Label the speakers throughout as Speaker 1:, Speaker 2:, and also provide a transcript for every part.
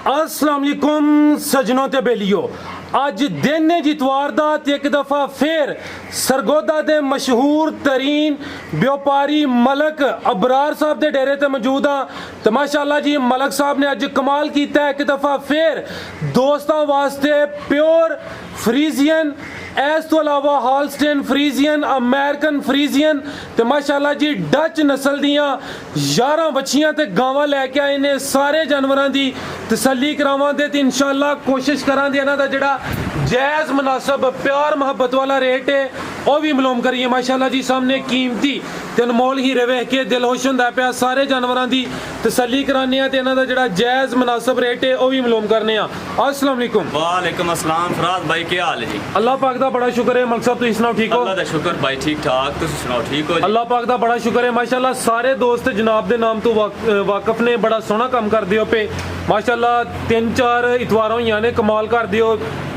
Speaker 1: अस्सलाम वालेकुम सजनों ते बेलियो अज दिन है जितवार दा ते एक दफ़ा फिर सरगोदा दे मशहूर तरीन व्यापारी मलक अबरार साहब दे डेरे ते मौजूद हाँ। तो माशाअल्लाह जी मलक साहब ने अज कमाल किया है। एक दफ़ा फिर दोस्तों वास्ते प्योर फ्रीजियन इस तो अलावा हॉलस्टेन फ्रीजियन अमेरिकन फ्रीजियन तो माशाअल्लाह जी डच नस्ल दियां 11 बच्चियां ते गावां लैके आए ने। सारे जानवरां दी तसल्ली करावांगे ते इंशाअल्लाह कोशिश करांगे इन्हां दा जिहड़ा जायज़ मुनासब प्यार मुहब्बत वाला रेट है वह भी मालूम करिए। माशाअल्लाह जी सामने कीमती ते अनमोल हीरे वेख के दिल खुश हुंदा पिया। सारे जानवरां दी तसल्ली कराने ते इन्हां दा जिहड़ा जायज़ मुनासब रेट है वह भी मालूम करने। अस्सलाम वालेकुम।
Speaker 2: वालेकुम अस्सलाम। फराज भाई क्या हाल है जी?
Speaker 1: अल्लाह पाक दा बड़ा शुक्र है। मलक साहब तुसीं सुनाओ ठीक हो?
Speaker 2: अल्लाह दा शुक्र भाई ठीक ठाक। तुसीं सुनाओ ठीक हो जी?
Speaker 1: अल्लाह पाक दा बड़ा शुक्र है। माशाअल्लाह सारे दोस्त जनाब दे नाम तो वाकफ ने बड़ा सोहना काम कर दियो पे। माशाअल्लाह 3-4 इतवार होइयां ने कमाल कर दियो।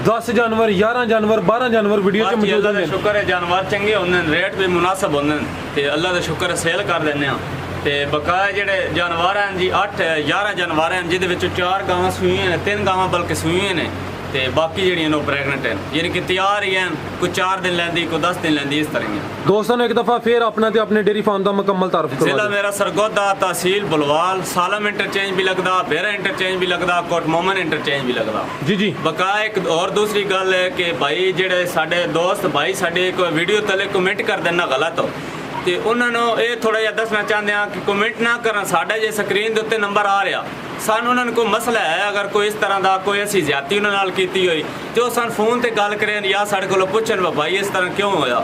Speaker 1: 10 जानवर 11 जानवर 12 जानवर वीडियो च मौजूद
Speaker 2: हैं। शुक्र है जानवर चंगे होंदे रेट भी मुनासिब होंदे ते अल्लाह दा शुक्र है सेल कर दिंदे आ ते बकाया जेडे जानवर हैं जी 8-11 जानवर हैं जिहदे विच 4 गावां सूईयां ने 3 गावां बल्कि सूईयां ने ते बाकी जेहड़ियां नो प्रेगनेंट हैं यानी कि तैयार ही हैं। कोई 4 दिन लैंदी कोई 10 दिन लैंदी इस तरह ही।
Speaker 1: दोस्तों ने एक दफ़ा फिर अपना ते अपने डेयरी फार्म दा मुकम्मल तारुफ करवा
Speaker 2: जिला मेरा सरगोदा तहसील बुलवाल सालम इंटरचेंज भी लगदा बेरा इंटरचेंज भी लगदा कोट मोमन इंटरचेंज भी लगदा जी जी। बकाया एक और दूसरी गल है कि भाई जेडे साडे दोस्त भाई साडे कोई वीडियो तले कमेंट कर देना गलत हो तो उन्होंने ये थोड़ा जिहा दसना चाहते हैं कि कमेंट ना करना। साडा जे स्क्रीन के उत्ते नंबर आ रहा सानू उन्होंने कोई मसला है अगर कोई इस तरह का कोई ऐसी ज्यादती उन्होंने नाल कीती हुई तो सान फोन ते गल करें या साढ़े को पुछन भाई इस तरह क्यों होया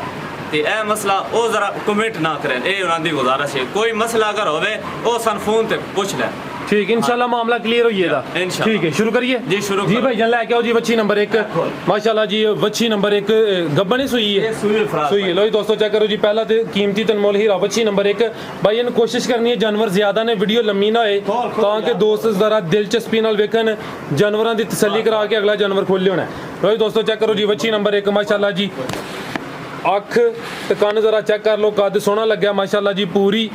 Speaker 2: तो यह मसला वो जरा कमेंट ना करें। ये उन्होंने गुजारिश है कोई मसला अगर होवे वो सान फोन ते पूछ लें। ठीक
Speaker 1: इंशाल्लाह मामला क्लियर हो जाएगा। ठीक है शुरू करिए
Speaker 2: जी। शुरू
Speaker 1: जी भाई जान लेके आओ जी। वच्छी नंबर 1 माशाल्लाह जी वच्छी नंबर 1 गब्बन ही सुई है सुई है। लो जी दोस्तों चेक करो जी पहला तो कीमती तनमोल हीरा वच्छी नंबर 1 भाई इन कोशिश करनी है जानवर ज्यादा ने वीडियो लम्मी ना होए ताकि दोस्त जरा दिलचस्पी नाल वेखन जानवरां दी तसल्ली करा के अगला जानवर खोल होना है। लो जी दोस्तों चेक करो जी वच्छी नंबर 1 माशाल्लाह जी अख ते कन्न जरा चेक कर लो कद सोहना लग्या माशाल्लाह जी पूरी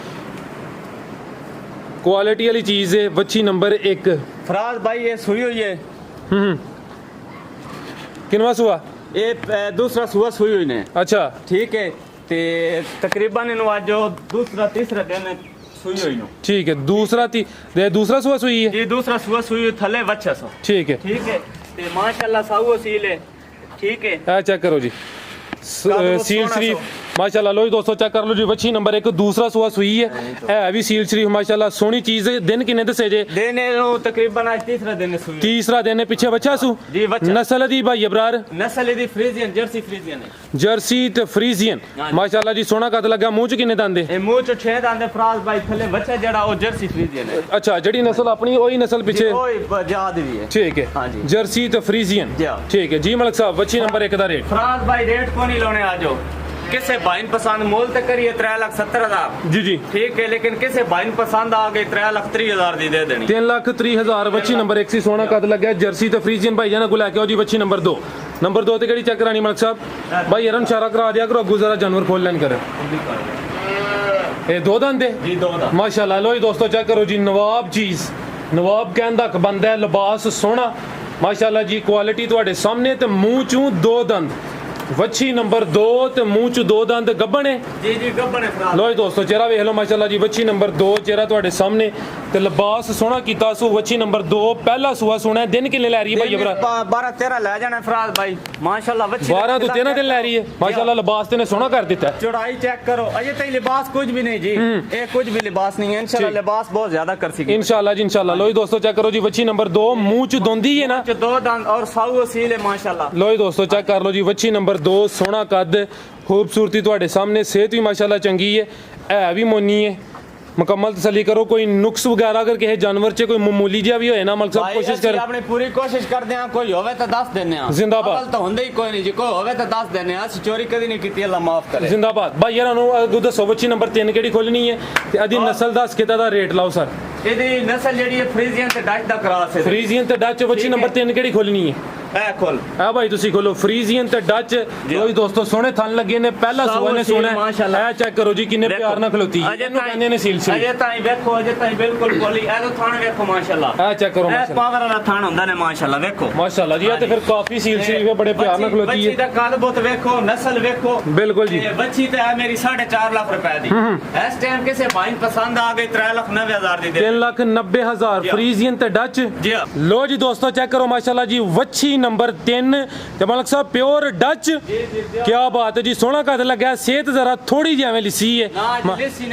Speaker 1: क्वालिटी वाली चीज है। वच्छी नंबर 1
Speaker 2: फराज भाई ये सुई हुई है।
Speaker 1: किनवा सुआ?
Speaker 2: ये दूसरा सुआ सुई हुई ने।
Speaker 1: अच्छा ठीक
Speaker 2: है ते तकरीबन इन्हों आज जो दूसरा तीसरा दिन सुई हुई नो।
Speaker 1: ठीक है दूसरा सुआ सुई है
Speaker 2: जी। दूसरा सुआ सुई थले बच्चा सो। ठीक है ते माशाल्लाह साऊ सील है। ठीक है
Speaker 1: चेक करो जी सील शरीफ माशाल्लाह। लो जी दोस्तों चेक कर लो जी वच्छी नंबर 1 दूसरा सुआ सुई है भी सील शरीफ माशाल्लाह सोहनी चीज है। दिन किन्ने दसे जे?
Speaker 2: दिन तकरीबन आज तीसरा दिन सुई।
Speaker 1: तीसरा दिन है। पीछे बच्चा सु
Speaker 2: जी बच्चा।
Speaker 1: नस्ल दी भाई अबरार?
Speaker 2: नस्ल दी फ्रीजियन जर्सी फ्रीजियन है।
Speaker 1: जर्सी ते फ्रीजियन माशाल्लाह जी सोहना कद लगा। मुंह च किन्ने दंद है?
Speaker 2: मुंह च 6 दंद फराज भाई थले बच्चा जेड़ा वो जर्सी फ्रीजियन है।
Speaker 1: अच्छा जेड़ी नस्ल अपनी वही नस्ल पीछे
Speaker 2: ओए याद भी है। ठीक है हां जी
Speaker 1: जर्सी ते फ्रीजियन। ठीक है जी मलक साहब वच्छी नंबर 1 दा रेट?
Speaker 2: फराज भाई रेट को नहीं लोने आजो किसे भाई पसंद मोल तक करिए 3,70,000
Speaker 1: जी जी।
Speaker 2: ठीक है लेकिन किसे भाई पसंद आ गई 3,30,000 दी दे देनी।
Speaker 1: 3,30,000 वच्छी नंबर 1 सी सोना कद लगा जर्सी ते फ्रीजियन भाई जाना को लेके आओ जी। वच्छी नंबर 2 नंबर 2 ते केड़ी चेक करानी मलक साहब? भाई यार इशारा करा दिया करो अगू जरा जानवर खोल लेन करे। ये 2 दंद है
Speaker 2: जी 2 दंद
Speaker 1: माशाल्लाह। लो जी दोस्तों चेक करो जी नवाब चीज नवाब कहंदा क बंदा है लिबास सोना माशाल्लाह जी क्वालिटी तुहाडे सामने ते मुंह चों 2 दंद वच्छी नंबर 2 ते मुंह च 2 दंद गब्बन है
Speaker 2: जी जी गब्बन है।
Speaker 1: लो जी दोस्तों चेहरा वेख लो माशाल्लाह जी वच्छी नंबर 2 चेहरा तुहाडे सामने ते लिबास सोहना कीता सु। वच्छी नंबर 2 पहला सुआ सोना दिन किन्ने लै रही है भाई अबरा?
Speaker 2: 12-13 ले जाना फराज भाई माशाल्लाह वच्छी
Speaker 1: 12 तो 13 दिन लै रही है माशाल्लाह। लिबास तेने सोहना कर दिता है।
Speaker 2: चौड़ाई चेक करो अजय तक लिबास कुछ भी नहीं जी ये कुछ भी लिबास नहीं है इंशाल्लाह लिबास बहुत ज्यादा कर सकेगी
Speaker 1: इंशाल्लाह जी इंशाल्लाह। लो जी दोस्तों चेक करो जी वच्छी नंबर 2 मुंह च दोंदी है ना
Speaker 2: 2 दंद और साऊ असील है माशाल्लाह।
Speaker 1: लो जी दोस्तों चेक कर लो जी वच्छी नंबर 2 सोहना कद खूबसूरती तुहाडे सामने सेहत भी माशाल्लाह चंगी है भी मोनी है। मुकम्मल तसल्ली करो कोई नुक्स वगैरह अगर किसी जानवर च कोई मामूली जिहा भी होए ना मलक साहब कोशिश कर
Speaker 2: अपनी पूरी कोशिश करदे हां कोई होवे तो दस देने हां।
Speaker 1: जिंदाबाद
Speaker 2: तो हुंदे ही कोई नहीं जी कोई होवे तो दस देने हां चोरी कदी नहीं कीती अल्लाह माफ करे।
Speaker 1: जिंदाबाद भाई यार नु दसो वच्छी नंबर 3 केड़ी खोलनी है ते अदी नस्ल दस किता दा रेट लाओ सर।
Speaker 2: ਇਹਦੀ ਨਸਲ ਜਿਹੜੀ ਹੈ ਫਰੀਜ਼ੀਅਨ ਤੇ ਡੱਚ ਦਾ ਕ੍ਰਾਸ ਹੈ।
Speaker 1: ਫਰੀਜ਼ੀਅਨ ਤੇ ਡੱਚ ਵच्छੀ ਨੰबर 3 ਕਿਹੜੀ ਖੋਲਣੀ ਹੈ?
Speaker 2: ਇਹ ਖੋਲ
Speaker 1: ਆ ਭਾਈ ਤੁਸੀਂ ਖੋਲੋ ਫਰੀਜ਼ੀਅਨ ਤੇ ਡੱਚ ਲੋਈ ਦੋਸਤੋ ਸੋਹਣੇ ਥਣ ਲੱਗੇ ਨੇ ਪਹਿਲਾ ਸੂਆ ਨੇ ਸੋਹਣਾ ਇਹ ਚੈੱਕ ਕਰੋ ਜੀ ਕਿੰਨੇ ਪਿਆਰ ਨਾਲ ਖਲੋਤੀ ਇਹਨੂੰ ਕਹਿੰਦੇ ਨੇ ਸੀਲ ਸੀ
Speaker 2: ਅਜੇ ਤਾਈਂ ਵੇਖੋ ਅਜੇ ਤਾਈਂ ਬਿਲਕੁਲ ਕੋਲੀ ਇਹ ਥਣ ਵੇਖੋ ਮਾਸ਼ਾਅੱਲਾ
Speaker 1: ਇਹ ਚੈੱਕ ਕਰੋ
Speaker 2: ਇਹ ਪਾਵਰ ਵਾਲਾ ਥਣ ਹੁੰਦਾ ਨੇ ਮਾਸ਼ਾਅੱਲਾ ਵੇਖੋ
Speaker 1: ਮਾਸ਼ਾਅੱਲਾ ਜੀ ਇਹ ਤੇ ਫਿਰ ਕਾਫੀ ਸੀਲ ਸੀ ਬੜੇ ਪਿਆਰ ਨਾਲ ਖਲੋਤੀ
Speaker 2: ਬੱਚੀ
Speaker 1: ਹੈ
Speaker 2: ਦਾ ਕੱਦ ਬਹੁਤ ਵੇਖੋ ਨਸਲ ਵੇਖੋ
Speaker 1: ਬਿਲਕੁਲ ਜੀ
Speaker 2: ਬੱਚੀ ਤੇ ਹੈ ਮੇਰੀ 4.5 ਲੱਖ ਰੁਪਏ ਦੀ ਇਸ ਟਾਈਮ ਕਿਸੇ ਭਾਈ ਨੂੰ ਪਸੰਦ ਆ ਗਈ 3,90,000 ਦੀ ਦੇ
Speaker 1: 3,90,000 ਫਰੀਜ਼ੀਅਨ ਤੇ ਡੱਚ
Speaker 2: ਜੀ
Speaker 1: ਲੋ ਜੀ ਦੋਸਤੋ ਚੈੱਕ ਕਰੋ ਮਾਸ਼ਾਅੱਲਾ ਜੀ ਵੱਛੀ ਨੰਬਰ 3 ਤੇ ਮਲਕ ਸਾਹਿਬ ਪਿਓਰ ਡੱਚ ਕੀ ਬਾਤ ਹੈ ਜੀ ਸੋਹਣਾ ਕੱਦ ਲੱਗਾ ਸਿਹਤ ਜ਼ਰਾ ਥੋੜੀ ਜਿਹੀ ਐਵੇਂ ਲਿਸੀ ਹੈ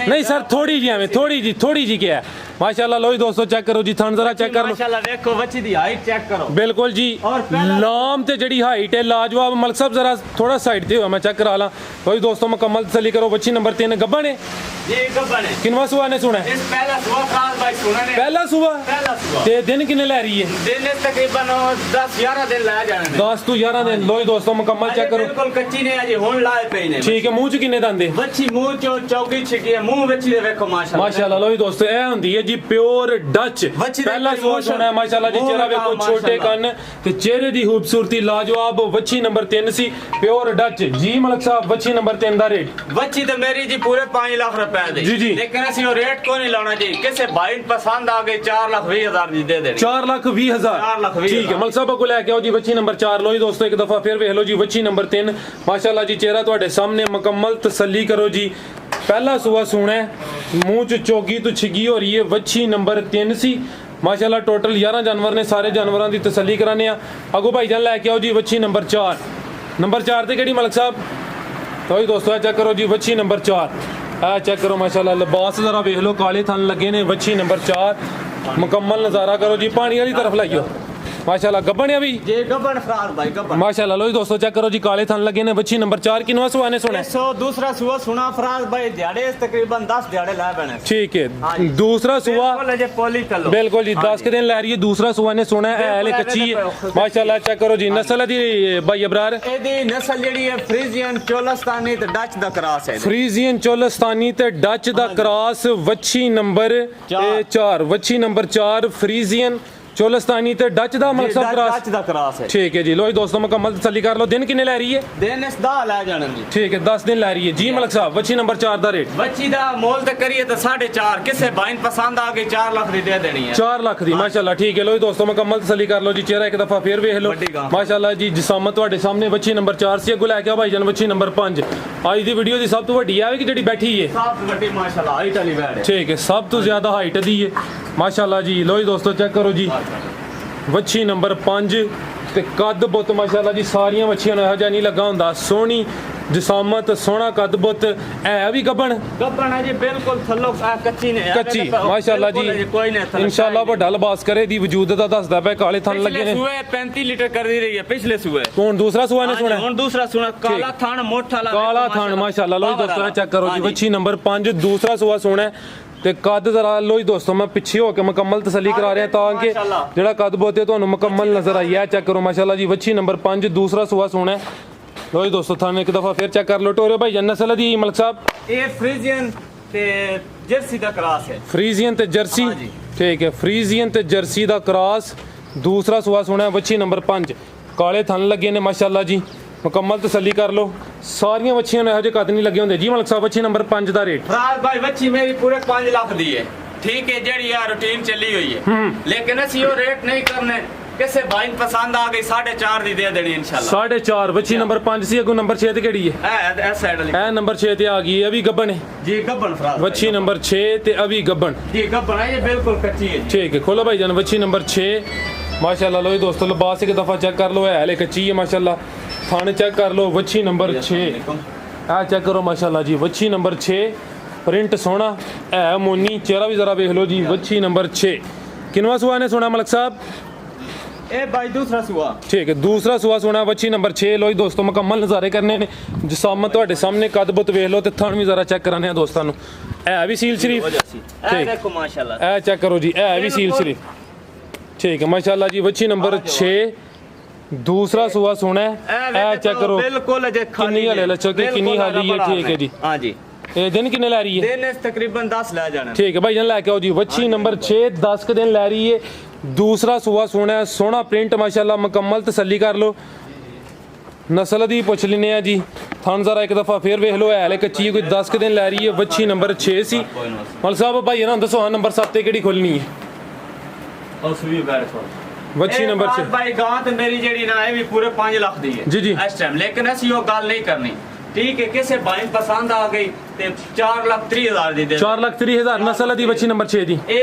Speaker 1: ਨਹੀਂ ਸਰ ਥੋੜੀ ਜਿਹੀ ਐਵੇਂ ਥੋੜੀ ਜਿਹੀ ਕਿਹਾ माशाल्लाह लो जी दोस्तों चेक करो जी थन जरा चेक कर लो
Speaker 2: माशाल्लाह देखो बच्ची दी हाइट चेक करो
Speaker 1: बिल्कुल जी लाम ते जड़ी हाइट है लाजवाब मलक साहब जरा थोड़ा साइड ते मैं चेक करा ला तो जी दोस्तों मुकम्मल तसल्ली करो बच्ची नंबर 3 गब्बन है
Speaker 2: ये गब्बन है
Speaker 1: किनवा सुबह ने सुना है
Speaker 2: इस पहला सुबह खास भाई सुना ने
Speaker 1: पहला सुबह ते दिन कितने ले रही है
Speaker 2: दिन तकरीबन 10-11 दिन ला जाने
Speaker 1: 10 तो 11 दिन लो जी दोस्तों मुकम्मल चेक करो
Speaker 2: बिल्कुल कच्ची ने अजी हुन लाए पे ने
Speaker 1: ठीक है मुंह च कितने दंद है
Speaker 2: बच्ची मुंह चो चौकी छिकी है मुंह बच्ची दे देखो माशाल्लाह
Speaker 1: माशाल्लाह लो जी दोस्तों ए हुंदी है जी प्योर डच पहला सुबह सुना है माशाल्लाह जी चेहरा देखो छोटे कान ते चेहरे दी खूबसूरती लाजवाब वच्छी नंबर 3 सी प्योर डच जी मलक साहब वच्छी नंबर 3 दा रेट
Speaker 2: वच्छी ते मेरी जी पूरे 5 लाख रुपए दी
Speaker 1: जी जी
Speaker 2: लेकिन ਅਸੀਂ ਉਹ ਰੇਟ ਕੋ ਨਹੀਂ ਲਾਉਣਾ ਜੀ ਕਿਸੇ ਭਾਈ ਨੂੰ ਪਸੰਦ ਆ ਗਈ 4,20,000 ਦੀ ਦੇ ਦੇਣੀ
Speaker 1: 4,20,000 ਠੀਕ ਹੈ ਮਲਕ ਸਾਹਿਬ ਕੋ ਲੈ ਕੇ ਆਓ ਜੀ ਵੱਛੀ ਨੰਬਰ 4 ਲੋ ਜੀ ਦੋਸਤੋ ਇੱਕ ਦਫਾ ਫਿਰ ਵੇਖ ਲਓ ਜੀ ਵੱਛੀ ਨੰਬਰ 3 ਮਾਸ਼ਾਅੱਲਾ ਜੀ ਚਿਹਰਾ ਤੁਹਾਡੇ ਸਾਹਮਣੇ ਮੁਕੰਮਲ ਤਸੱਲੀ ਕਰੋ ਜੀ ਪਹਿਲਾ ਸੂਆ ਸੂਣਾ ਮੂੰਹ ਚ ਚੋਗੀ ਤੋਂ ਛਿਗੀ ਹੋ ਰਹੀ ਹੈ ਵੱਛੀ ਨੰਬਰ 3 ਸੀ ਮਾਸ਼ਾਅੱਲਾ ਟੋਟਲ 11 ਜਾਨਵਰ ਨੇ ਸਾਰੇ ਜਾਨਵਰਾਂ ਦੀ ਤਸੱਲੀ ਕਰਾਨੇ ਆ ਅਗੋ ਭਾਈ ਜਾਨ ਲੈ ਕੇ ਆਓ ਜੀ ਵੱਛੀ ਨੰਬਰ 4 ਤੇ ਕਿਹੜੀ ਮਲਕ ਸਾਹਿਬ तो जी दोस्तों चेक करो जी वच्छी नंबर 4 चेक करो माशाल्लाह लिबास जरा देख लो काले थन लगे ने वच्छी नंबर 4 मुकम्मल नज़ारा करो जी पानी वाली तरफ लाइयो माशाल्लाह गब्बन है अभी
Speaker 2: ये गब्बन फरार भाई गब्बन
Speaker 1: माशाल्लाह लो जी दोस्तों चेक करो जी काले थन लगे ने वच्छी नंबर 4 किनवा सुआ ने सुना
Speaker 2: है दूसरा सुआ सुना फरार भाई दिहाड़े तकरीबन 10 दिहाड़े ला बने
Speaker 1: ठीक है दूसरा सुआ बिल्कुल जी 10 के दिन ला रही है दूसरा सुआ ने सुना है हले कच्ची है माशाल्लाह चेक करो जी नस्ल दी भाई अबरार
Speaker 2: एदी नस्ल जेडी है फ्रीजियन चोलस्तानी ते डच दा क्रॉस है
Speaker 1: फ्रीजियन चोलस्तानी ते डच दा cross वच्छी number 4 वच्छी number 4 Friesian Cholistani ते डच दा मकसद
Speaker 2: क्रॉस है
Speaker 1: ठीक है जी लो जी दोस्तों मुकम्मल तसल्ली कर लो दिन कितने ले रही है
Speaker 2: दिन इस 10 ले जाने जी
Speaker 1: ठीक है 10 दिन ले रही है जी मलक साहब वच्छी नंबर 4 दा रेट
Speaker 2: वच्छी दा मोल ते करिए तो 4.5 किसे भाई पसंद आ गई 4 लाख दी दे देनी है
Speaker 1: 4 लाख दी माशाल्लाह ठीक है लो जी दोस्तों मुकम्मल तसल्ली कर लो जी चेहरा एक दफा फिर देख लो माशाल्लाह जी जिसामत ਤੁਹਾਡੇ ਸਾਹਮਣੇ वच्छी नंबर 4 ਸੀ ਅੱਗੋਂ ਲੈ ਕੇ ਆ ਭਾਈ ਜਾਨ वच्छी नंबर 5 ਅੱਜ ਦੀ ਵੀਡੀਓ ਦੀ ਸਭ ਤੋਂ ਵੱਡੀ ਹੈ ਕਿ ਜਿਹੜੀ ਬੈਠੀ ਹੈ
Speaker 2: ਸਭ ਤੋਂ ਵੱਡੀ ਮਾਸ਼ਾਅੱਲਾ ਹਾਈਟ ਵਾਲੀ ਬੈਠ ਹੈ
Speaker 1: ਠੀਕ ਹੈ ਸਭ ਤੋਂ ਜ਼ਿਆਦਾ ਹਾਈਟ ਦੀ ਹੈ ਮਾਸ਼ਾਅੱਲਾ ਜੀ ਲੋ ਜੀ ਦੋਸਤੋ ਚੈੱਕ ਕਰੋ ਜੀ ਵੱਛੀ ਨੰਬਰ 5 ਤੇ ਕੱਦ ਬੁੱਤ ਮਾਸ਼ਾਅੱਲਾ ਜੀ ਸਾਰੀਆਂ ਵੱਛੀਆਂ ਨੂੰ ਇਹੋ ਜਿਹਾ ਨਹੀਂ ਲੱਗਾ ਹੁੰਦਾ ਸੋਹਣੀ ਜਿਸਾਮਤ ਸੋਹਣਾ ਕੱਦ ਬੁੱਤ ਹੈ ਵੀ ਗੱਬਣ
Speaker 2: ਹੈ ਜੀ ਬਿਲਕੁਲ ਥੱਲੋਂ ਕੱਚੀ ਨੇ
Speaker 1: ਕੱਚੀ ਮਾਸ਼ਾਅੱਲਾ ਜੀ ਇਨਸ਼ਾਅੱਲਾ ਵੱਡਾ ਲਿਬਾਸ ਕਰੇ ਦੀ ਵਜੂਦ ਦਾ ਦੱਸਦਾ ਪਿਆ ਕਾਲੇ ਥਣ ਲੱਗੇ ਨੇ
Speaker 2: ਸੂਏ 35 ਲੀਟਰ ਕਰ ਦੀ ਰਹੀ ਹੈ ਪਿਛਲੇ ਸੂਏ
Speaker 1: ਹੁਣ ਦੂਸਰਾ ਸੂਆ ਨੇ ਸੁਣਾ
Speaker 2: ਹੁਣ ਦੂਸਰਾ ਸੁਣਾ ਕਾਲਾ ਥਣ ਮੋਠਾ ਲਾ
Speaker 1: ਕਾਲਾ ਥਣ ਮਾਸ਼ਾਅੱਲਾ ਲੋ ਦੋਸਤੋ ਚੈੱਕ ਕਰੋ ਜੀ ਵੱਛੀ ਨੰਬਰ 5 ਦੂਸਰਾ ਸੂਆ ਸੋਹਣਾ ਤੇ ਕੱਦ ਜ਼ਰਾ ਲੋ ਜੀ ਦੋਸਤੋ ਮੈਂ ਪਿੱਛੇ ਹੋ ਕੇ ਮੁਕੰਮਲ ਤਸੱਲੀ ਕਰਾ ਰਿਹਾ ਤਾਂ ਕਿ ਜਿਹੜਾ ਕੱਦ ਬੋਤੇ ਤੁਹਾਨੂੰ ਮੁਕੰਮਲ ਨਜ਼ਰ ਆਈ ਹੈ ਚੈੱਕ ਕਰੋ ਮਾਸ਼ਾਅੱਲਾ ਜੀ ਵੱਛੀ ਨੰਬਰ 5 ਦੂਸਰਾ ਸੂਆ ਸੋਹਣਾ लो जी दोस्तों थाने एक दफा फिर चेक कर लो टोरे भाई नस्ल दी मलक साहब
Speaker 2: ये फ्रीजियन ते जर्सी दा क्रॉस है
Speaker 1: फ्रीजियन ते जर्सी ठीक है फ्रीजियन ते जर्सी दा क्रॉस दूसरा सुआ सुना है वच्छी नंबर 5 काले थन लगे ने माशाल्लाह जी मुकम्मल तसल्ली कर लो सारियां वच्छियां ने ਇਹੋ कद नहीं लगे होंगे जी मलक साहब वच्छी नंबर 5 दा रेट
Speaker 2: फराज भाई वच्छी मेरी पूरे 5 लाख दी है ठीक है जेडी यार रूटीन चली हुई है लेकिन ਅਸੀਂ ਉਹ रेट नहीं करने ਕਿਸੇ ਭਾਈ ਨੂੰ ਪਸੰਦ ਆ ਗਈ 4.5 ਦੀ ਦੇ ਦੇਣੀ ਇਨਸ਼ਾਅੱਲਾ
Speaker 1: 4.5 ਵੱਛੀ ਨੰਬਰ 5 ਸੀ ਅਗੋ ਨੰਬਰ 6 ਤੇ ਕਿਹੜੀ ਹੈ
Speaker 2: ਇਹ ਸਾਈਡ ਵਾਲੀ
Speaker 1: ਇਹ ਨੰਬਰ 6 ਤੇ ਆ ਗਈ ਇਹ ਵੀ ਗੱਬਣ ਹੈ
Speaker 2: ਜੀ ਗੱਬਣ ਫਰਾਜ਼
Speaker 1: ਵੱਛੀ ਨੰਬਰ 6 ਤੇ ਅभी ਗੱਬਣ
Speaker 2: ਜੀ ਗੱਬਣ ਹੈ ਇਹ ਬਿਲਕੁਲ ਕੱਚੀ ਹੈ
Speaker 1: ठीक है खोलो भाई जान ਵੱਛੀ नंबर 6 माशाल्लाह लो दोस्तों लिबास एक दफा चेक कर लो है हले कच्ची है माशाल्लाह थाने चेक कर लो ਵੱਛੀ नंबर 6 आ चेक करो माशाल्लाह जी ਵੱਛੀ नंबर 6 प्रिंट सोना है मोनी चेहरा भी जरा देख लो जी ਵੱਛੀ नंबर 6 किनवा सुआ ने सोना मलक साहब
Speaker 2: ए भाई दूसरा सुआ
Speaker 1: ठीक है दूसरा सुआ सोना ਵੱਛੀ नंबर 6 लो दोस्तों मुकम्मल नज़ारे करने ने जिसामत ਤੁਹਾਡੇ ਸਾਹਮਣੇ ਕੱਦ ਬੁੱਤ ਵੇਖ ਲਓ ਤੇ ਥਣ ਵੀ ਜ਼ਰਾ ਚੈੱਕ ਕਰਾਨੇ ਆ ਦੋਸਤਾਂ ਨੂੰ ਇਹ ਵੀ ਸੀਲ ਸ਼ਰੀਫ
Speaker 2: ਇਹ ਦੇਖੋ ਮਾਸ਼ਾਅੱਲਾ
Speaker 1: ਇਹ ਚੈੱਕ ਕਰੋ ਜੀ ਇਹ ਵੀ ਸੀਲ ਸ਼ਰੀਫ ठीक है माशाल्लाह जी ਵੱਛੀ नंबर 6 दूसरा सुआ सोना है ए चेक करो
Speaker 2: बिल्कुल अजे
Speaker 1: कितनी हले लचक कितनी हाली है ठीक है जी
Speaker 2: हां जी
Speaker 1: ਇਹ ਦਿਨ ਕਿੰਨੇ ਲੈ ਰਹੀ ਹੈ
Speaker 2: ਦਿਨ ਤਕਰੀਬਨ 10 ਲੈ ਜਾਣਾ
Speaker 1: ਠੀਕ ਹੈ ਭਾਈ ਜਾਨ ਲੈ ਕੇ ਆਓ ਜੀ ਵੱਛੀ ਨੰਬਰ 6 10 ਕ ਦਿਨ ਲੈ ਰਹੀ ਹੈ दूसरा सुआ सोना है, सोना प्रिंट माशाल्लाह, मुकम्मल तसल्ली कर लो। नस्ल दी पुछ लेने आ जी, थान जरा एक दफ़ा फिर वेख लो, है कच्ची कोई 10 दिन लै रही है। वच्छी नंबर 6 सी। मल साहब भाई ना दसो हाँ नंबर 7 केड़ी खोलनी है? वच्छी नंबर 6
Speaker 2: भाई गां ते मेरी जेड़ी ना है भी पूरे 5 लाख दी है
Speaker 1: जी जी
Speaker 2: इस टाइम, लेकिन ਅਸੀਂ ਉਹ ਗੱਲ नहीं करनी, ठीक है? किसे भाई पसंद आ गई ते 4,30,000 दी दे।
Speaker 1: 4,30,000 नस्ल दी वच्छी नंबर 6 दी।
Speaker 2: ए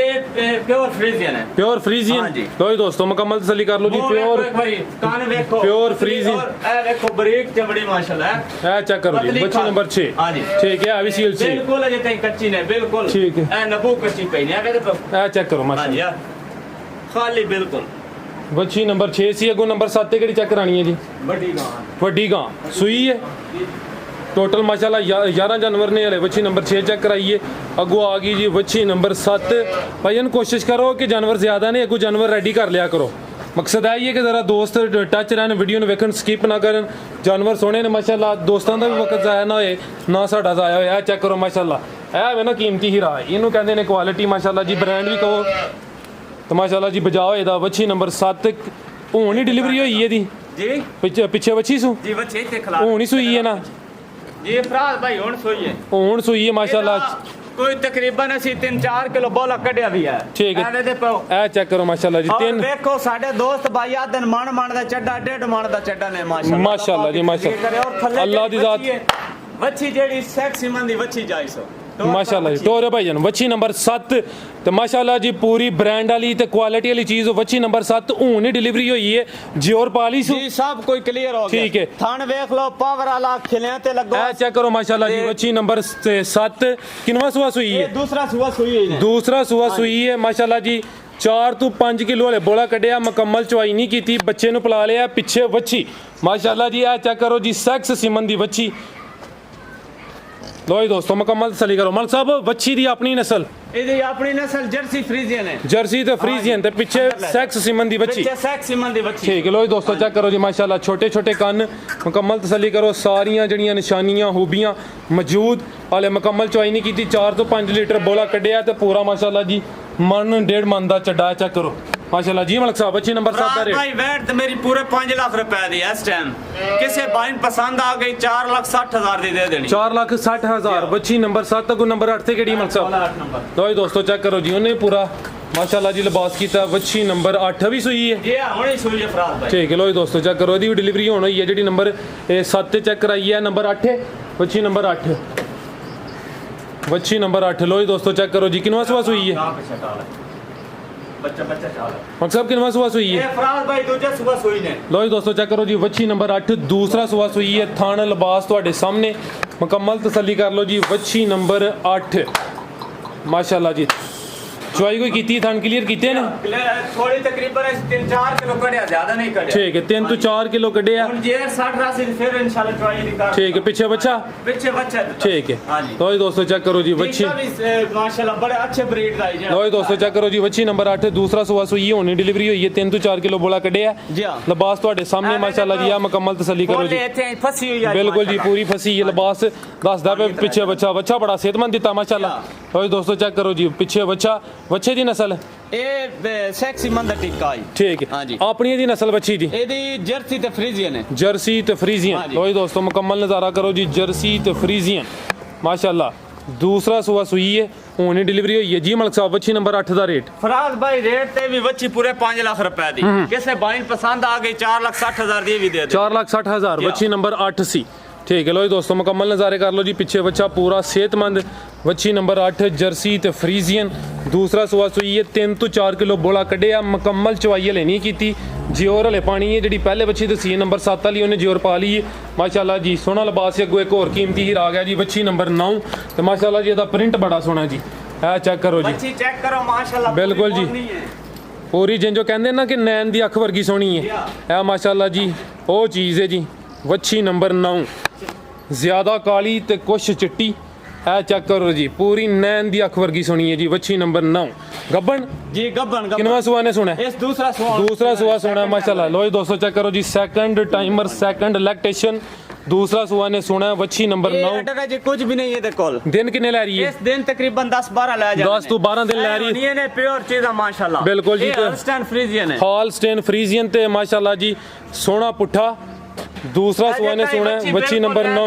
Speaker 2: प्योर फ्रीजियन है,
Speaker 1: प्योर फ्रीजियन।
Speaker 2: हाँ जी।
Speaker 1: लो जी दोस्तों मुकम्मल तसल्ली कर लो जी। प्योर
Speaker 2: भाई कान देखो,
Speaker 1: प्योर फ्रीजियन,
Speaker 2: ए देखो बारीक चमड़ी माशाल्लाह है।
Speaker 1: ए चेक करो जी, वच्छी नंबर 6।
Speaker 2: हां जी
Speaker 1: ठीक है, अभी सील से
Speaker 2: बिल्कुल अजे तक कच्ची ने, बिल्कुल
Speaker 1: ठीक है।
Speaker 2: ए नबू कच्ची पई ने, कहते तो
Speaker 1: ए चेक करो
Speaker 2: हां जी
Speaker 1: माशाल्लाह,
Speaker 2: यार खाली बिल्कुल।
Speaker 1: वच्छी नंबर 6 सी। अगो नंबर 7 केड़ी चेक करानी है जी?
Speaker 2: बड़ी गां,
Speaker 1: वड्डी गां सूई है टोटल माशाल्लाह 11 जानवर ने हले। वच्छी नंबर 6 चेक कराइए। अगो आ गई जी वच्छी नंबर 7। भाईजान कोशिश करो कि जानवर ज़्यादा नहीं, अगो जानवर रेडी कर लिया करो। मकसद है ये कि ज़रा दोस्त टच रहन, वीडियो ਨੂੰ ਵੇਖਣ स्किप ना करन। जानवर सोने ने माशाल्लाह, दोस्तों का भी वक्त ज़ाया ना होए ना साडा ज़ाया होए। चेक करो माशाल्लाह, है वे ना कीमती हीरा, इनू कहते हैं क्वालिटी माशाल्लाह जी, ब्रांड भी कहो तो माशाल्लाह जी बजाओ ਇਹਦਾ। वच्छी नंबर 7 हुण ही डिलीवरी होई है दी
Speaker 2: जी
Speaker 1: पिछे वच्छी सू
Speaker 2: जी बच्चे इथे खिला
Speaker 1: हुण ही सूई है ना?
Speaker 2: ये फराज भाई हुण सोई है,
Speaker 1: हुण सूई है माशाल्लाह।
Speaker 2: कोई तकरीबन ਅਸੀਂ 3-4 किलो बोला कढ़िਆ भी है।
Speaker 1: ठीक है,
Speaker 2: ਐਵੇਂ ਦੇ ਪਾਓ
Speaker 1: ए चेक करो माशाल्लाह जी।
Speaker 2: और
Speaker 1: तीन
Speaker 2: देखो साडे दोस्त भाई आ दिन मण ਦਾ ਚੱਡਾ 1.5 ਮਣ ਦਾ ਚੱਡਾ ਨੇ ਮਾਸ਼ਾਅल्लाह
Speaker 1: माशाल्लाह जी माशाल्लाह, अल्लाह दी जात।
Speaker 2: वच्छी जेडी सेक्सी मंदी वच्छी जाइसो
Speaker 1: माशाल्लाह जी। टोरे भाईजान वच्छी नंबर 7 ਤੇ ਮਾਸ਼ਾਅੱਲਾ ਜੀ ਪੂਰੀ ਬ੍ਰਾਂਡ ਵਾਲੀ ਤੇ ਕੁਆਲਿਟੀ ਵਾਲੀ ਚੀਜ਼। ਵच्छੀ ਨੰबर 7 ਹੁਣ ਹੀ ਡਿਲੀਵਰੀ ਹੋਈ ਹੈ ਜਿਓਰ ਪਾਲੀ ਸੂ
Speaker 2: जी सब कोई क्लियर हो गया।
Speaker 1: ठीक है।
Speaker 2: थान देख लो पावर वाला खिलिया ते लगो।
Speaker 1: ਇਹ ਚੈੱਕ ਕਰੋ ਮਾਸ਼ਾਅੱਲਾ ਜੀ। वच्छी नंबर 7 ਕਿੰਨਵਾ ਸੂਆ ਸੂਈ
Speaker 2: ये
Speaker 1: ਹੈ?
Speaker 2: दूसरा सुबह सुई है ने।
Speaker 1: दूसरा ਸੂਆ ਸੂਈ ਹੈ ਮਾਸ਼ਾਅੱਲਾ ਜੀ। 4 ਤੋਂ 5 ਕਿਲੋ ਹਲੇ ਬੋਲਾ ਕੱਢਿਆ, ਮੁਕੰਮਲ ਚਵਾਈ ਨਹੀਂ ਕੀਤੀ, ਬੱਚੇ ਨੂੰ ਪਿਲਾ ਲਿਆ ਪਿੱਛੇ ਵੱਛੀ ਮਾਸ਼ਾਅੱਲਾ ਜੀ। ਇਹ ਚੈੱਕ ਕਰੋ ਜੀ, ਸੈਕਸ ਸਿਮਨ ਦੀ ਵੱਛੀ। लो जी दोस्तों मुकम्मल तसल्ली करो। मल साहब वच्छी दी अपनी नस्ल,
Speaker 2: ਇਹਦੀ ਆਪਣੀ ਨਸਲ ਜਰਸੀ ਫਰੀਜ਼ੀਅਨ ਹੈ,
Speaker 1: जर्सी ते फ्रीजियन ते पिछे सेक्स सिमन दी वच्छी।
Speaker 2: ਬੱਚੇ ਸੈਕਸੀ ਮੰਦੀ ਵੱਛੀ।
Speaker 1: ठीक है, लो जी दोस्तों चेक करो जी माशाल्लाह, छोटे छोटे कन, मुकम्मल तसल्ली करो। सारियां जड़ियां निशानियां खूबियां मौजूद, हाले मुकम्मल चवाई नहीं की। 4 ਤੋਂ 5 लीटर बोला कढ़िया ते पूरा माशाल्लाह जी मन 1.5 मन का चड्डा। चेक करो माशाल्लाह जी। मलक साहब वच्छी नंबर 7 का रेट
Speaker 2: भाई वैट तो मेरी पूरे 5 लाख रुपए दी है इस टाइम। किसे भाई ने पसंद आ गई 4,60,000 दी दे देनी।
Speaker 1: 4,60,000 वच्छी नंबर 7 को नंबर 8 से केड़ी मलक साहब?
Speaker 2: 8 नंबर।
Speaker 1: लो जी दोस्तों चेक करो जी, उन्हें पूरा माशाल्लाह जी लिबास किया। वच्छी नंबर 8 भी सूई है।
Speaker 2: ये हुणे सुई है फराज भाई।
Speaker 1: ठीक है, लो जी दोस्तों चेक करो, ਇਹਦੀ ਵੀ डिलीवरी होनी है जी। नंबर 7 चेक कराई है, नंबर 8 है वच्छी नंबर 8। वच्छी नंबर 8 लो जी दोस्तों चेक करो जी। किनवा सुबह सुई है?
Speaker 2: बच्चा बच्चा चाल है।
Speaker 1: मकसद किनवा सुबह सुई है?
Speaker 2: ये फराज भाई दूजा सुबह सुई ने।
Speaker 1: लो जी दोस्तों चेक करो जी, वच्छी नंबर 8 दूसरा सुबह सुई है। थान लिबास ਤੁਹਾਡੇ सामने, मुकम्मल तसल्ली कर लो जी। वच्छी नंबर 8 माशाल्लाह जी। चवाई कोई कीती, थान क्लियर कीते ने?
Speaker 2: थोड़ी तकरीबन 3-4 किलो कढ़िया, ज्यादा नहीं कढ़िया।
Speaker 1: ठीक है, 3 ਤੋਂ 4 किलो कढ़िया।
Speaker 2: ਹੁਣ ਜੇ 60-80 फिर इंशाल्लाह ट्राई नहीं कर।
Speaker 1: ठीक है, पीछे बच्चा।
Speaker 2: पीछे बच्चा।
Speaker 1: ठीक है,
Speaker 2: हां जी।
Speaker 1: लो जी दोस्तों चेक करो जी वच्छी।
Speaker 2: माशाल्लाह बड़े अच्छे ब्रीड दा है।
Speaker 1: लो जी दोस्तों चेक करो जी, वच्छी नंबर 8 दूसरा सुबह सुई होनी, डिलीवरी हुई है। 3 ਤੋਂ 4 किलो बोला कढ़िया
Speaker 2: जी हां।
Speaker 1: लिबास ਤੁਹਾਡੇ सामने माशाल्लाह जी। आ मुकम्मल तसल्ली करो जी।
Speaker 2: ਇੱਥੇ ਫਸੀ ਹੋਈ ਹੈ
Speaker 1: बिल्कुल जी, पूरी फसी है। लिबास दसदा पे पिछे बच्चा, बच्चा बड़ा सेहतमंद दिता माशाल्लाह। लो जी दोस्तों चेक करो जी, पिछे बच्चा, बच्चे दी नस्ल
Speaker 2: ਇਹ ਸੈਕਸੀ ਮੰਦਾ ਟਿੱਕਾ ਹੈ।
Speaker 1: ठीक है,
Speaker 2: हाँ जी।
Speaker 1: अपनी दी नस्ल बच्ची दी
Speaker 2: ਇਹਦੀ ਜਰਸੀ ਤੇ ਫਰੀਜ਼ੀਅਨ ਹੈ।
Speaker 1: जर्सी ते फ्रीजियन।
Speaker 2: हाँ जी।
Speaker 1: लो जी दोस्तों मुकम्मल नज़ारा करो जी, जर्सी ते फ्रीजियन माशाल्लाह। दूसरा सुबह सुई है, होनी डिलीवरी हुई है जी। मलक साहब वच्छी नंबर 8 का रेट?
Speaker 2: फराज भाई रेट ते भी वच्छी पूरे 5 लाख रुपए दी। किसे भाई ने पसंद आ गई 4,60,000 दी भी दे दे।
Speaker 1: 4,60,000 वच्छी नंबर 8 सी। ठीक है, लो जी दोस्तों मुकम्मल नज़ारे कर लो जी। पीछे बच्चा पूरा सेहतमंद, वच्छी नंबर 8 जर्सी ते फ्रीजियन। दूसरा सुआ सुई है, 3 ਤੋਂ 4 किलो बोला कढ़िया, मुकम्मल चवाई हले नहीं की। जियोर हले पानी है, जी पहले बच्ची दसी है नंबर 7 वाली, उन्हें जियोर पा ली है माशाल्लाह जी। सोना लिबास अगो एक होर कीमती हीरा आ गया जी। वच्छी नंबर 9 तो माशाल्लाह जी, ਇਹਦਾ प्रिंट बड़ा सोहना जी। है चेक करो जी,
Speaker 2: वच्छी चेक करो माशाल्लाह
Speaker 1: बिल्कुल जी। पूरी जिंजो कहते ना कि नैन दी अख वर्गी सोहनी है, है माशाल्लाह जी। वो चीज़ है जी। वच्छी नंबर 9 ज़्यादा काली ते कुछ चिट्टी। है चेक करो जी, पूरी नैन दी अख वर्गी सोहनी है जी। वच्छी नंबर 9 गब्बन
Speaker 2: जी। गब्बन
Speaker 1: किनवा सुआ ने सुना?
Speaker 2: इस दूसरा
Speaker 1: सुआ सोना है माशाल्लाह। लो जी दोस्तों चेक करो जी, सेकंड टाइमर, सेकंड लैक्टेशन दूसरा सुआ ने सुना वच्छी नंबर 9।
Speaker 2: अटका जी कुछ भी नहीं है ते कॉल
Speaker 1: दिन कितने लै रही है?
Speaker 2: इस दिन तकरीबन 10-12 ले जा
Speaker 1: 10 तो 12 दिन लै रही है।
Speaker 2: ये प्योर चीज है माशाल्लाह।
Speaker 1: बिल्कुल जी,
Speaker 2: ये हॉलस्टाइन फ्रीजियन है।
Speaker 1: हॉलस्टाइन फ्रीजियन ते माशाल्लाह जी सोना पुट्ठा। दूसरा सुआ ने सुना वच्छी नंबर 9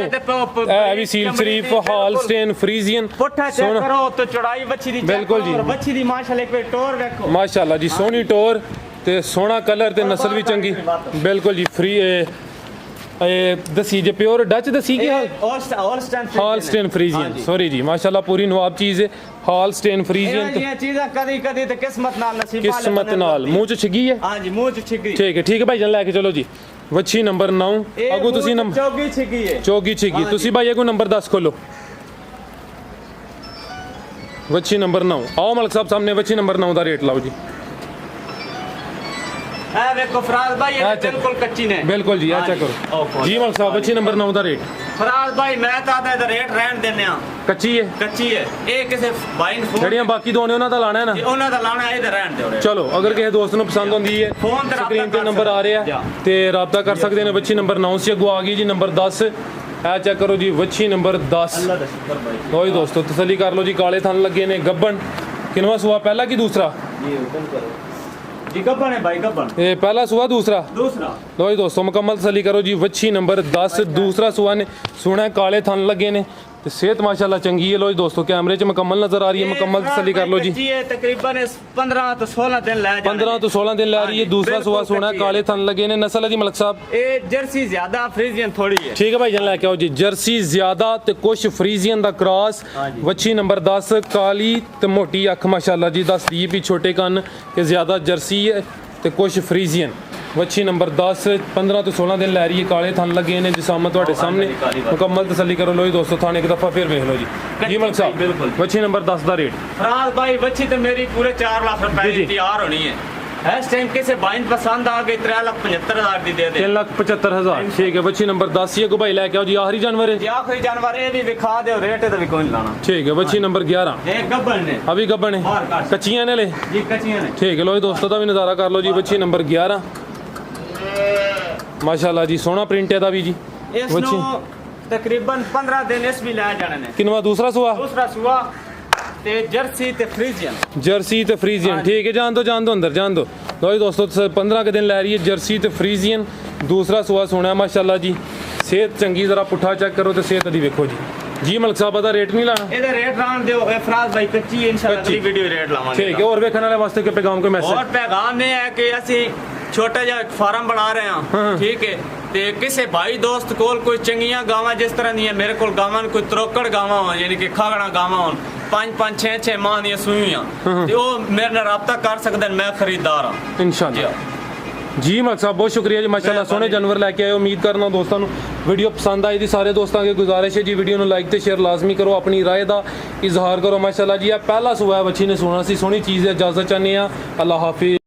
Speaker 1: ए भी सील शरीफ हॉलस्टाइन फ्रीजियन
Speaker 2: पुट्ठा चेक करो तो चौड़ाई वच्छी दी
Speaker 1: बिल्कुल जी,
Speaker 2: वच्छी दी माशाल्लाह एक बार टोर देखो
Speaker 1: माशाल्लाह जी सोनी टोर ते सोना कलर ते नस्ल भी चंगी बिल्कुल जी। फ्री दसी जे प्योर डच दसी की हॉलस्टाइन फ्रीजियन सॉरी जी माशाल्लाह पूरी नवाब चीज है हॉलस्टाइन फ्रीजियन
Speaker 2: ये चीज़ कदी कदी ते किस्मत नाल नसीब
Speaker 1: किस्मत नाल मुंह च छिगी है।
Speaker 2: हां जी मुंह च छिगी
Speaker 1: ठीक है भाई जान लेके चलो जी वच्छी नंबर 9 अगू तुसी नंबर
Speaker 2: चौगी छिगी है
Speaker 1: चौगी छिगी तुसी भाई अगू नंबर 10 खोलो वच्छी नंबर 9 आओ मलिक साहब सामने वच्छी नंबर 9 दा रेट लाओ जी।
Speaker 2: ए देखो फराज भाई ये बिल्कुल कच्ची ने
Speaker 1: बिल्कुल जी आ चेक करो जी मलिक साहब वच्छी नंबर 9 दा रेट
Speaker 2: फराज भाई मैं तो आदा इधर रेट रहन देने आ
Speaker 1: कच्ची है
Speaker 2: ये किसे भाई ने फोन
Speaker 1: ਜਿਹੜੀਆਂ ਬਾਕੀ ਦੋਨੇ ਉਹਨਾਂ ਦਾ ਲਾਣਾ ਹੈ ਨਾ
Speaker 2: ਉਹਨਾਂ ਦਾ ਲਾਣਾ ਇਧਰ ਰਹਿਣ ਦਿਓ
Speaker 1: ਚਲੋ ਅਗਰ ਕਿਸੇ ਦੋਸਤ ਨੂੰ ਪਸੰਦ ਹੁੰਦੀ ਹੈ ਸਕਰੀਨ ਤੇ ਨੰਬਰ ਆ ਰਿਹਾ ਤੇ ਰਾਬਤਾ ਕਰ ਸਕਦੇ ਨੇ। ਵੱਛੀ ਨੰਬਰ 9 ਸੇ ਅੱਗੋਂ ਆ ਗਈ ਜੀ ਨੰਬਰ 10 ਇਹ ਚੈੱਕ ਕਰੋ ਜੀ ਵੱਛੀ ਨੰਬਰ 10
Speaker 2: ਅੱਲਾ ਦਾ ਸ਼ੁਕਰ ਭਾਈ
Speaker 1: ਲੋ ਜੀ ਦੋਸਤੋ ਤਸੱਲੀ ਕਰ ਲਓ ਜੀ ਕਾਲੇ ਥਣ ਲੱਗੇ ਨੇ ਗੱਬਣ ਕਿਨਵਾ ਸੂਆ ਪਹਿਲਾ ਕੀ ਦੂਸਰਾ
Speaker 2: ਜੀ ਹੁਕਮ ਕਰੋ जी गब्बन है भाई गब्बन
Speaker 1: ये पहला सुआ दूसरा लो जी दोस्तों मुकम्मल तसल्ली करो जी वच्छी नंबर 10 दूसरा सुआ ने सुना है काले थन लगे ने तो सेहत माशाल्लाह चंगी है। लो जी दोस्तों कैमरे च मुकम्मल नजर आ रही है मुकम्मल तसल्ली कर लो जी
Speaker 2: तकरीबन 15 तो 16 दिन ले
Speaker 1: 15 तो 16 दिन ले रही है। दूसरा सुआ सुना है काले थन लगे ने नस्ल है जी मलिक साहब
Speaker 2: ये जर्सी ज्यादा फ्रीजियन थोड़ी है ठीक
Speaker 1: है भाई जान लेके आओ जी जर्सी ज्यादा ते कुछ फ्रीजियन दा क्रॉस वच्छी नंबर 10 काली ते मोटी अख माशाल्लाह जी दस दी भी छोटे कन के ज्यादा जर्सी है ते कुछ फ्रीजियन वच्छी नंबर 10 15 तो 16 दिन लै रही है काले थन लगे ने जिसामत ਤੁਹਾਡੇ ਸਾਹਮਣੇ मुकम्मल तसल्ली करो। लो जी दोस्तों थाने एक दफा फिर देख लो जी जी मलिक साहब बिल्कुल वच्छी नंबर 10 दा रेट
Speaker 2: फराज भाई वच्छी तो मेरी पूरे 4 लाख रुपए की तैयार होनी है इस टाइम किसे बाइन पसंद आ गई 3,75,000 दी दे दे
Speaker 1: 3,75,000 ठीक है वच्छी नंबर 10 ये को भाई लेके आओ जी आखिरी जानवर है
Speaker 2: जी आखिरी जानवर ये भी दिखा दो रेट तो भी कोई नहीं लाना
Speaker 1: ठीक है वच्छी नंबर 11
Speaker 2: ये गब्बन ने
Speaker 1: अभी गब्बन है कच्चियां ने ले
Speaker 2: जी कच्चियां ने ठीक
Speaker 1: है। लो जी दोस्तों दा भी नजारा कर लो जी वच्छी नंबर 11 माशाल्लाह जी सोना प्रिंट है दा भी जी
Speaker 2: वच्छी तकरीबन 15 दिन इस भी ले जाने ने
Speaker 1: किनवा दूसरा सुआ
Speaker 2: ते जर्सी ते
Speaker 1: फ्रीजियन ठीक है जान दो अंदर जान दो। लो जी दोस्तों 15 के दिन लै रही है जर्सी ते फ्रीजियन दूसरा सुआ सोना माशाल्लाह जी सेहत चंगी जरा पुट्ठा चेक करो तो सेहत दी देखो जी मलिक साहब दा रेट नहीं लाना
Speaker 2: ਇਹਦਾ ਰੇਟ ਲਾਣ ਦਿਓ ਇਹ ਫਰਾਜ਼ ਭਾਈ ਕੱਚੀ ਇਨਸ਼ਾਅੱਲਾ ਅਗਲੀ ਵੀਡੀਓ ਰੇਟ ਲਾਵਾਂਗੇ
Speaker 1: ਠੀਕ ਹੈ। और ਵੇਖਣ ਵਾਲੇ ਵਾਸਤੇ ਕਿ ਪੈਗਾਮ ਕੋਈ ਮੈਸੇਜ
Speaker 2: और पैगाम ये है कि ਅਸੀਂ ਛੋਟਾ ਜਿਹਾ ਫਾਰਮ ਬਣਾ ਰਹੇ ਹਾਂ ਠੀਕ ਹੈ ਤੇ ਕਿਸੇ ਭਾਈ ਦੋਸਤ ਕੋਲ ਕੋਈ ਚੰਗੀਆਂ ਗਾਵਾਂ ਜਿਸ ਤਰ੍ਹਾਂ ਦੀਆਂ ਮੇਰੇ ਕੋਲ ਗਾਵਾਂ ਕੋਈ ਤਰੋਕੜ ਗਾਵਾਂ ਹੋਣ ਯਾਨੀ ਕਿ ਖਾਗਣਾ ਗਾਵਾਂ ਹੋਣ 5 6 ਮਾਹ ਦੀਆਂ ਸੂਈਆਂ ਤੇ ਉਹ ਮੇਰੇ ਨਾਲ ਰਾਬਤਾ ਕਰ ਸਕਦੇ ਨੇ ਮੈਂ ਖਰੀਦਦਾਰ ਹਾਂ
Speaker 1: इंशाल्लाह जी मलिक साहब बहुत शुक्रिया जी माशाल्लाह सोने जानवर लेके आए। उम्मीद करना दोस्तों वीडियो पसंद आई थी सारे दोस्तों की गुजारिश है जी वीडियो लाइक तो शेयर लाजमी करो अपनी राय का इजहार करो माशाल्लाह जी। पहला सुबह बच्ची ने सोना सी सोहनी चीज़ है इजाजत चाहते हैं अल्लाह हाफिज।